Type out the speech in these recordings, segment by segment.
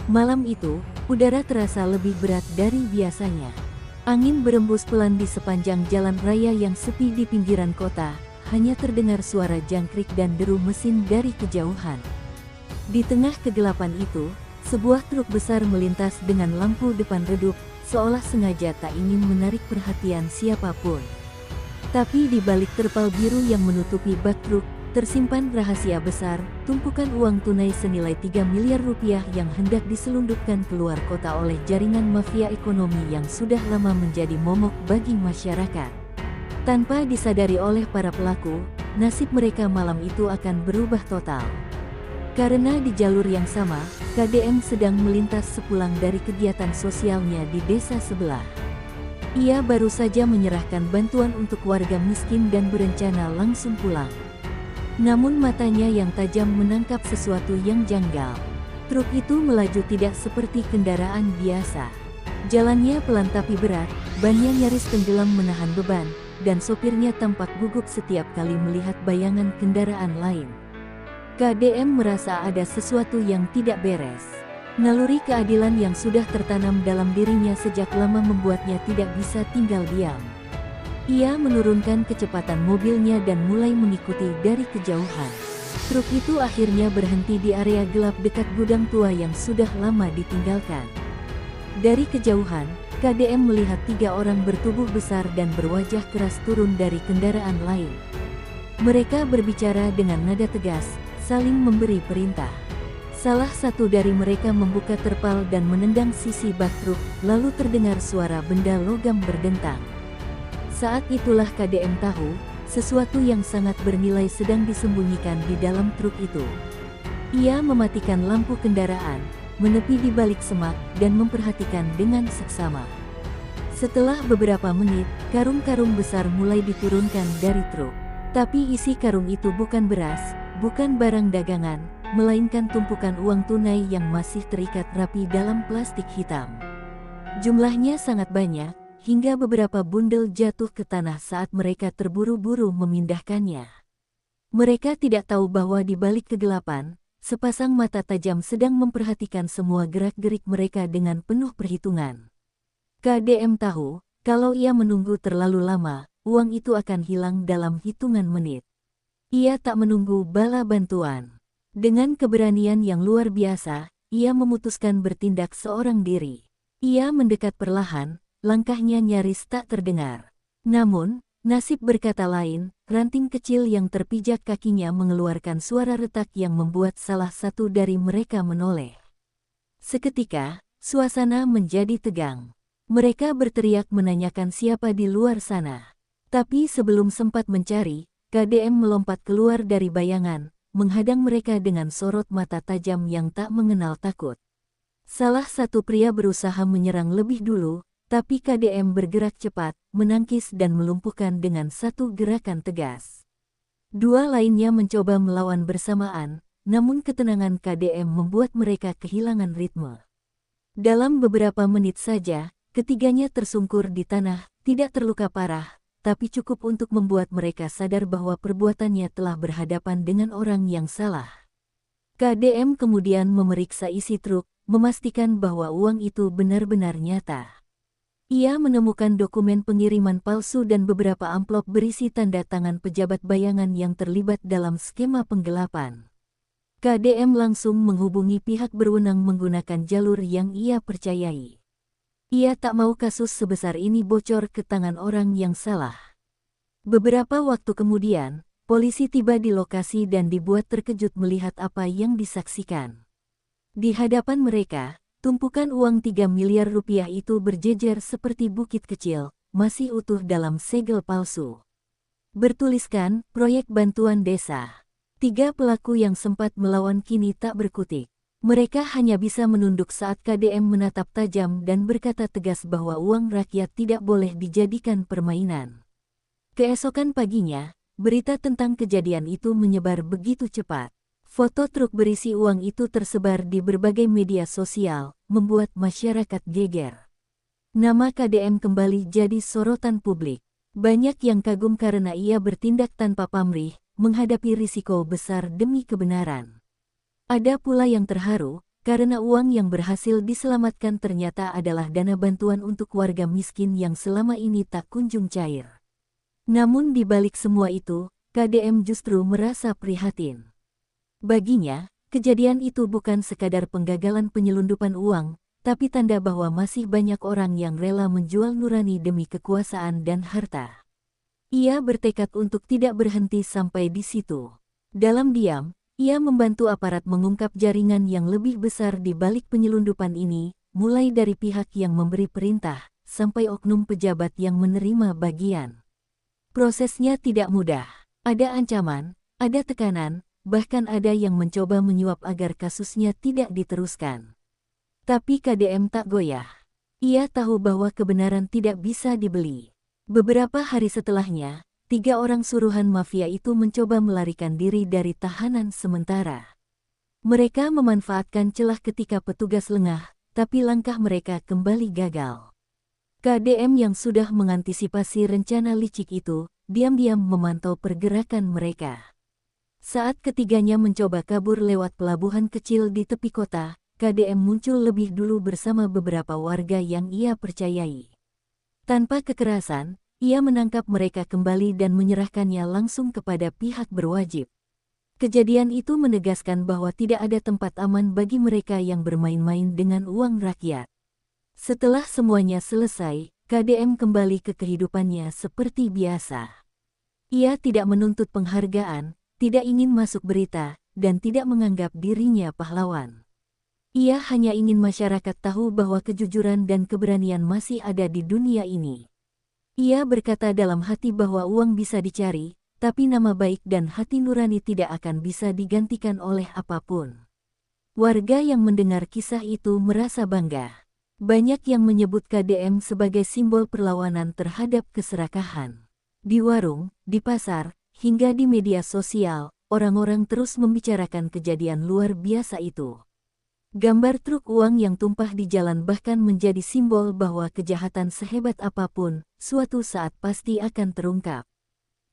Malam itu, udara terasa lebih berat dari biasanya. Angin berembus pelan di sepanjang jalan raya yang sepi di pinggiran kota, hanya terdengar suara jangkrik dan deru mesin dari kejauhan. Di tengah kegelapan itu, sebuah truk besar melintas dengan lampu depan redup, seolah sengaja tak ingin menarik perhatian siapapun. Tapi di balik terpal biru yang menutupi bak truk, tersimpan rahasia besar, tumpukan uang tunai senilai 3 miliar rupiah yang hendak diselundupkan keluar kota oleh jaringan mafia ekonomi yang sudah lama menjadi momok bagi masyarakat. Tanpa disadari oleh para pelaku, nasib mereka malam itu akan berubah total. Karena di jalur yang sama, KDM sedang melintas sepulang dari kegiatan sosialnya di desa sebelah. Ia baru saja menyerahkan bantuan untuk warga miskin dan berencana langsung pulang. Namun matanya yang tajam menangkap sesuatu yang janggal. Truk itu melaju tidak seperti kendaraan biasa. Jalannya pelan tapi berat, bannya nyaris tenggelam menahan beban, dan sopirnya tampak gugup setiap kali melihat bayangan kendaraan lain. KDM merasa ada sesuatu yang tidak beres. Naluri keadilan yang sudah tertanam dalam dirinya sejak lama membuatnya tidak bisa tinggal diam. Ia menurunkan kecepatan mobilnya dan mulai mengikuti dari kejauhan. Truk itu akhirnya berhenti di area gelap dekat gudang tua yang sudah lama ditinggalkan. Dari kejauhan, KDM melihat 3 orang bertubuh besar dan berwajah keras turun dari kendaraan lain. Mereka berbicara dengan nada tegas, saling memberi perintah. Salah satu dari mereka membuka terpal dan menendang sisi bak truk, lalu terdengar suara benda logam berdentang. Saat itulah KDM tahu, sesuatu yang sangat bernilai sedang disembunyikan di dalam truk itu. Ia mematikan lampu kendaraan, menepi di balik semak, dan memperhatikan dengan seksama. Setelah beberapa menit, karung-karung besar mulai diturunkan dari truk. Tapi isi karung itu bukan beras, bukan barang dagangan, melainkan tumpukan uang tunai yang masih terikat rapi dalam plastik hitam. Jumlahnya sangat banyak, hingga beberapa bundel jatuh ke tanah saat mereka terburu-buru memindahkannya. Mereka tidak tahu bahwa di balik kegelapan, sepasang mata tajam sedang memperhatikan semua gerak-gerik mereka dengan penuh perhitungan. KDM tahu, kalau ia menunggu terlalu lama, uang itu akan hilang dalam hitungan menit. Ia tak menunggu bala bantuan. Dengan keberanian yang luar biasa, ia memutuskan bertindak seorang diri. Ia mendekat perlahan, langkahnya nyaris tak terdengar. Namun, nasib berkata lain, ranting kecil yang terpijak kakinya mengeluarkan suara retak yang membuat salah satu dari mereka menoleh. Seketika, suasana menjadi tegang. Mereka berteriak menanyakan siapa di luar sana. Tapi sebelum sempat mencari, KDM melompat keluar dari bayangan, menghadang mereka dengan sorot mata tajam yang tak mengenal takut. Salah satu pria berusaha menyerang lebih dulu, tapi KDM bergerak cepat, menangkis dan melumpuhkan dengan satu gerakan tegas. 2 lainnya mencoba melawan bersamaan, namun ketenangan KDM membuat mereka kehilangan ritme. Dalam beberapa menit saja, ketiganya tersungkur di tanah, tidak terluka parah, tapi cukup untuk membuat mereka sadar bahwa perbuatannya telah berhadapan dengan orang yang salah. KDM kemudian memeriksa isi truk, memastikan bahwa uang itu benar-benar nyata. Ia menemukan dokumen pengiriman palsu dan beberapa amplop berisi tanda tangan pejabat bayangan yang terlibat dalam skema penggelapan. KDM langsung menghubungi pihak berwenang menggunakan jalur yang ia percayai. Ia tak mau kasus sebesar ini bocor ke tangan orang yang salah. Beberapa waktu kemudian, polisi tiba di lokasi dan dibuat terkejut melihat apa yang disaksikan. Di hadapan mereka, tumpukan uang 3 miliar rupiah itu berjejer seperti bukit kecil, masih utuh dalam segel palsu. Bertuliskan, proyek bantuan desa. 3 pelaku yang sempat melawan kini tak berkutik. Mereka hanya bisa menunduk saat KDM menatap tajam dan berkata tegas bahwa uang rakyat tidak boleh dijadikan permainan. Keesokan paginya, berita tentang kejadian itu menyebar begitu cepat. Foto truk berisi uang itu tersebar di berbagai media sosial, membuat masyarakat geger. Nama KDM kembali jadi sorotan publik. Banyak yang kagum karena ia bertindak tanpa pamrih, menghadapi risiko besar demi kebenaran. Ada pula yang terharu, karena uang yang berhasil diselamatkan ternyata adalah dana bantuan untuk warga miskin yang selama ini tak kunjung cair. Namun di balik semua itu, KDM justru merasa prihatin. Baginya, kejadian itu bukan sekadar penggagalan penyelundupan uang, tapi tanda bahwa masih banyak orang yang rela menjual nurani demi kekuasaan dan harta. Ia bertekad untuk tidak berhenti sampai di situ. Dalam diam, ia membantu aparat mengungkap jaringan yang lebih besar di balik penyelundupan ini, mulai dari pihak yang memberi perintah, sampai oknum pejabat yang menerima bagian. Prosesnya tidak mudah. Ada ancaman, ada tekanan, bahkan ada yang mencoba menyuap agar kasusnya tidak diteruskan. Tapi KDM tak goyah. Ia tahu bahwa kebenaran tidak bisa dibeli. Beberapa hari setelahnya, 3 orang suruhan mafia itu mencoba melarikan diri dari tahanan sementara. Mereka memanfaatkan celah ketika petugas lengah, tapi langkah mereka kembali gagal. KDM yang sudah mengantisipasi rencana licik itu, diam-diam memantau pergerakan mereka. Saat ketiganya mencoba kabur lewat pelabuhan kecil di tepi kota, KDM muncul lebih dulu bersama beberapa warga yang ia percayai. Tanpa kekerasan, ia menangkap mereka kembali dan menyerahkannya langsung kepada pihak berwajib. Kejadian itu menegaskan bahwa tidak ada tempat aman bagi mereka yang bermain-main dengan uang rakyat. Setelah semuanya selesai, KDM kembali ke kehidupannya seperti biasa. Ia tidak menuntut penghargaan, tidak ingin masuk berita, dan tidak menganggap dirinya pahlawan. Ia hanya ingin masyarakat tahu bahwa kejujuran dan keberanian masih ada di dunia ini. Ia berkata dalam hati bahwa uang bisa dicari, tapi nama baik dan hati nurani tidak akan bisa digantikan oleh apapun. Warga yang mendengar kisah itu merasa bangga. Banyak yang menyebut KDM sebagai simbol perlawanan terhadap keserakahan. Di warung, di pasar, hingga di media sosial, orang-orang terus membicarakan kejadian luar biasa itu. Gambar truk uang yang tumpah di jalan bahkan menjadi simbol bahwa kejahatan sehebat apapun, suatu saat pasti akan terungkap.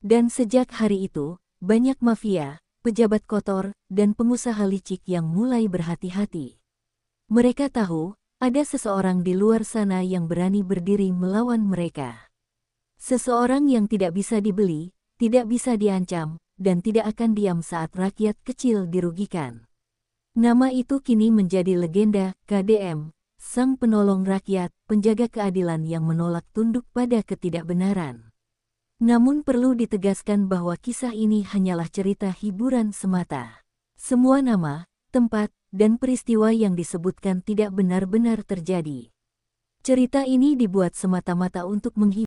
Dan sejak hari itu, banyak mafia, pejabat kotor, dan pengusaha licik yang mulai berhati-hati. Mereka tahu, ada seseorang di luar sana yang berani berdiri melawan mereka. Seseorang yang tidak bisa dibeli, tidak bisa diancam, dan tidak akan diam saat rakyat kecil dirugikan. Nama itu kini menjadi legenda, KDM, sang penolong rakyat, penjaga keadilan yang menolak tunduk pada ketidakbenaran. Namun perlu ditegaskan bahwa kisah ini hanyalah cerita hiburan semata. Semua nama, tempat, dan peristiwa yang disebutkan tidak benar-benar terjadi. Cerita ini dibuat semata-mata untuk menghibur